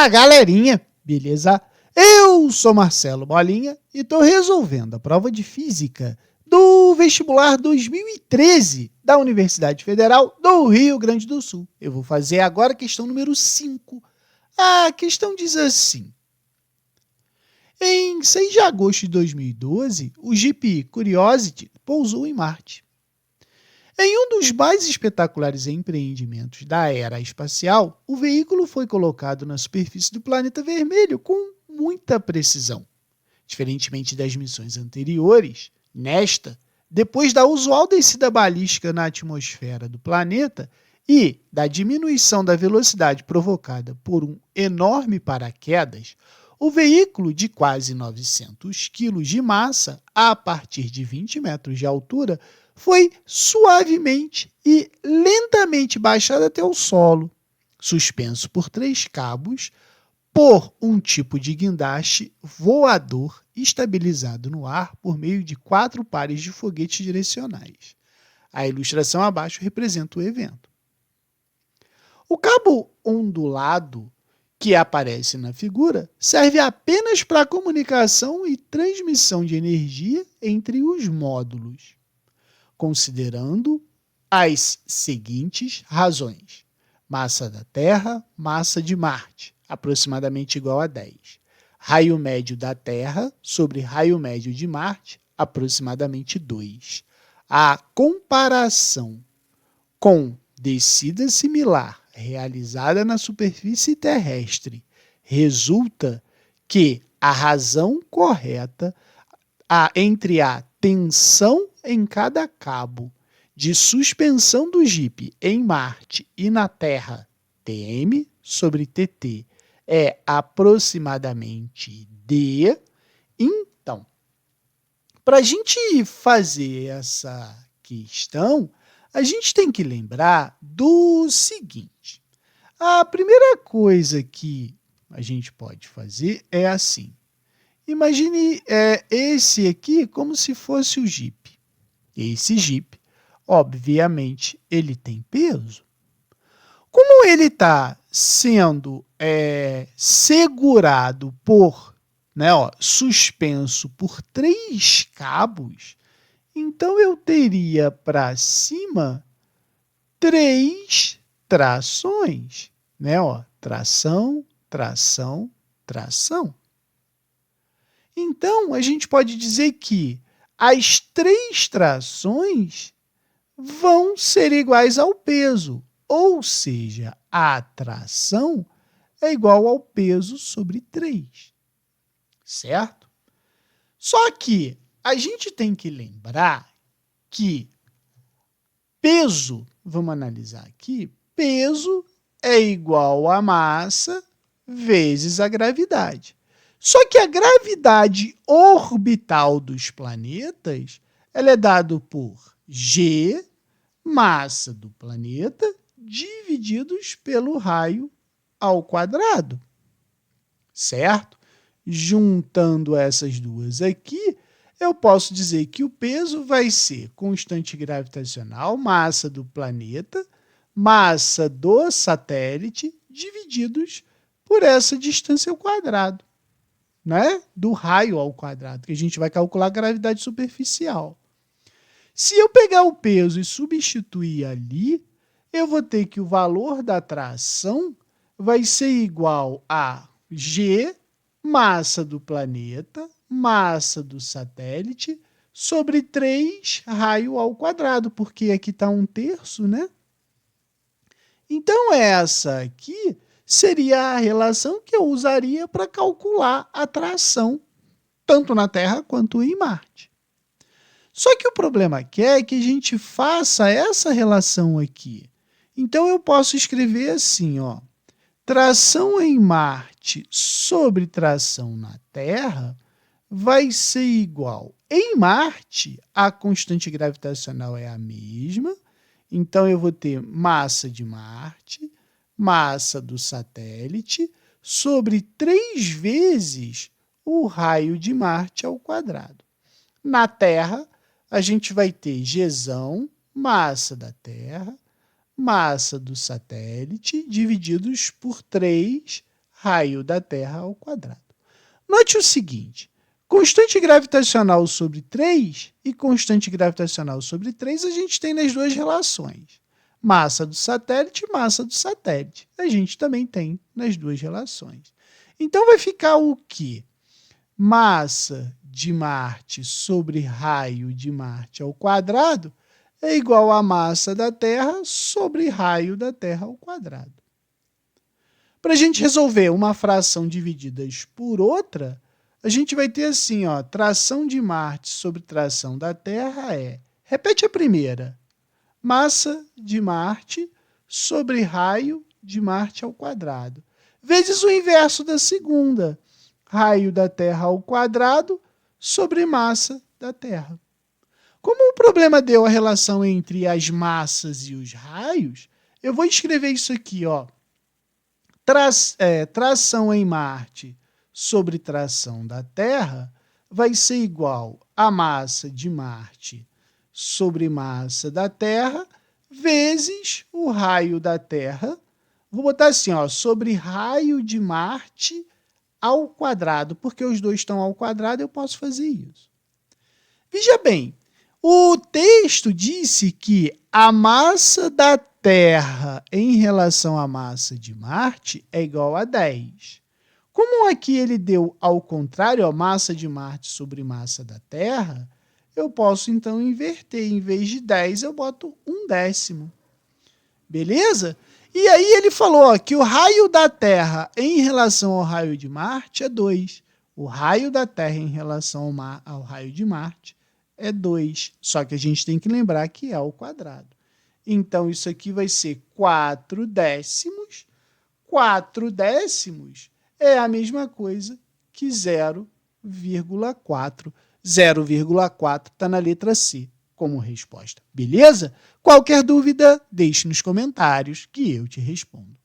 Olá, galerinha! Beleza? Eu sou Marcelo Bolinha e estou resolvendo a prova de Física do vestibular 2013 da Universidade Federal do Rio Grande do Sul. Eu vou fazer agora a questão número 5. A questão diz assim. Em 6 de agosto de 2012, o Jeep Curiosity pousou em Marte. Em um dos mais espetaculares empreendimentos da era espacial, o veículo foi colocado na superfície do planeta vermelho com muita precisão. Diferentemente das missões anteriores, nesta, depois da usual descida balística na atmosfera do planeta e da diminuição da velocidade provocada por um enorme paraquedas, o veículo de quase 900 quilos de massa, a partir de 20 metros de altura, foi suavemente e lentamente baixado até o solo, suspenso por 3 cabos, por um tipo de guindaste voador estabilizado no ar por meio de 4 pares de foguetes direcionais. A ilustração abaixo representa o evento. O cabo ondulado que aparece na figura serve apenas para comunicação e transmissão de energia entre os módulos, considerando as seguintes razões: massa da Terra, massa de Marte, aproximadamente igual a 10. Raio médio da Terra sobre raio médio de Marte, aproximadamente 2. A comparação com descida similar realizada na superfície terrestre resulta que a razão correta entre a tensão em cada cabo de suspensão do Jeep em Marte e na Terra, Tm sobre Tt, é aproximadamente D. Então, para a gente fazer essa questão, a gente tem que lembrar do seguinte. A primeira coisa que a gente pode fazer é assim. Imagine esse aqui como se fosse o Jeep. Esse Jeep, obviamente, ele tem peso. Como ele está sendo segurado suspenso por 3 cabos, então eu teria para cima 3 trações, tração, tração, tração. Então, a gente pode dizer que as 3 trações vão ser iguais ao peso, ou seja, a tração é igual ao peso sobre 3, certo? Só que a gente tem que lembrar que peso, vamos analisar aqui, peso é igual a massa vezes a gravidade. Só que a gravidade orbital dos planetas ela é dada por G, massa do planeta, divididos pelo raio ao quadrado, certo? Juntando essas duas aqui, eu posso dizer que o peso vai ser constante gravitacional, massa do planeta, massa do satélite, divididos por essa distância ao quadrado, do raio ao quadrado, que a gente vai calcular a gravidade superficial. Se eu pegar o peso e substituir ali, eu vou ter que o valor da tração vai ser igual a G, massa do planeta, massa do satélite, sobre 3 raio ao quadrado, porque aqui está 1/3, né? Então, essa aqui seria a relação que eu usaria para calcular a tração, tanto na Terra quanto em Marte. Só que o problema aqui é que a gente faça essa relação aqui. Então, eu posso escrever assim, tração em Marte sobre tração na Terra vai ser igual. Em Marte, a constante gravitacional é a mesma, então eu vou ter massa de Marte, massa do satélite, sobre 3 vezes o raio de Marte ao quadrado. Na Terra, a gente vai ter Gzão, massa da Terra, massa do satélite, divididos por 3 raio da Terra ao quadrado. Note o seguinte, constante gravitacional sobre 3 e constante gravitacional sobre 3 a gente tem nas duas relações. Massa do satélite e massa do satélite. A gente também tem nas duas relações. Então vai ficar o quê? Massa de Marte sobre raio de Marte ao quadrado é igual a massa da Terra sobre raio da Terra ao quadrado. Para a gente resolver uma fração divididas por outra, a gente vai ter assim, ó, tração de Marte sobre tração da Terra é, repete a primeira, massa de Marte sobre raio de Marte ao quadrado, vezes o inverso da segunda, raio da Terra ao quadrado sobre massa da Terra. Como o problema deu a relação entre as massas e os raios, eu vou escrever isso aqui, ó. Tração em Marte sobre tração da Terra vai ser igual a massa de Marte sobre massa da Terra vezes o raio da Terra. Vou botar assim, ó, sobre raio de Marte ao quadrado, porque os dois estão ao quadrado, eu posso fazer isso. Veja bem, o texto disse que a massa da Terra em relação à massa de Marte é igual a 10. Como aqui ele deu ao contrário, a massa de Marte sobre massa da Terra, eu posso então inverter. Em vez de 10, eu boto 1/10. Beleza? E aí ele falou ó, que o raio da Terra em relação ao raio de Marte é 2. O raio da Terra em relação ao raio de Marte é 2. Só que a gente tem que lembrar que é ao quadrado. Então, isso aqui vai ser 4/10. 4/10 é a mesma coisa que 0,4. 0,4 está na letra C como resposta. Beleza? Qualquer dúvida, deixe nos comentários que eu te respondo.